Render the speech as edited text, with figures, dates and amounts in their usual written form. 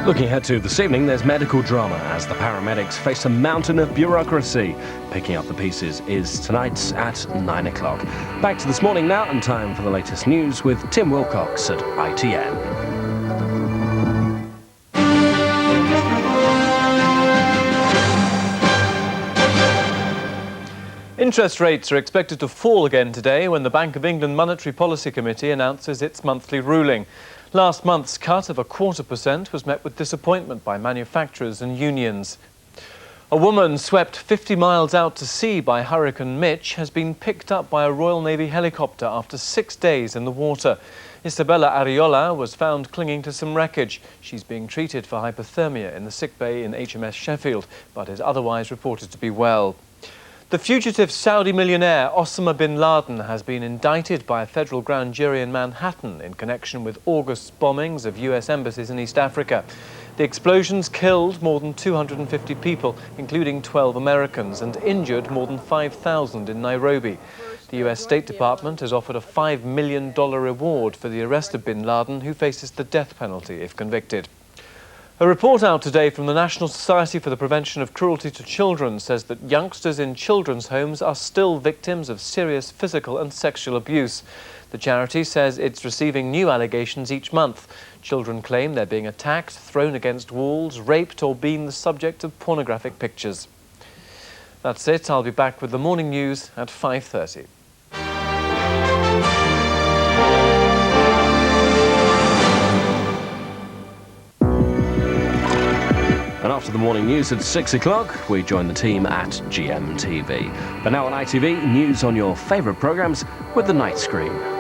Looking ahead to this evening, there's medical drama as the paramedics face a mountain of bureaucracy. Picking up the pieces is tonight at 9 o'clock. Back to this morning now, and time for the latest news with Tim Willcox at ITN. Interest rates are expected to fall again today when the Bank of England Monetary Policy Committee announces its monthly ruling. Last month's cut of 0.25% was met with disappointment by manufacturers and unions. A woman swept 50 miles out to sea by Hurricane Mitch has been picked up by a Royal Navy helicopter after 6 days in the water. Isabella Ariola was found clinging to some wreckage. She's being treated for hypothermia in the sickbay in HMS Sheffield, but is otherwise reported to be well. The fugitive Saudi millionaire Osama bin Laden has been indicted by a federal grand jury in Manhattan in connection with August's bombings of US embassies in East Africa. The explosions killed more than 250 people, including 12 Americans, and injured more than 5,000 in Nairobi. The US State Department has offered a $5 million reward for the arrest of bin Laden, who faces the death penalty if convicted. A report out today from the National Society for the Prevention of Cruelty to Children says that youngsters in children's homes are still victims of serious physical and sexual abuse. The charity says it's receiving new allegations each month. Children claim they're being attacked, thrown against walls, raped or being the subject of pornographic pictures. That's it. I'll be back with the morning news at 5:30. And after the morning news at 6 o'clock, we join the team at GMTV. But now on ITV, news on your favourite programmes with the Nightscreen.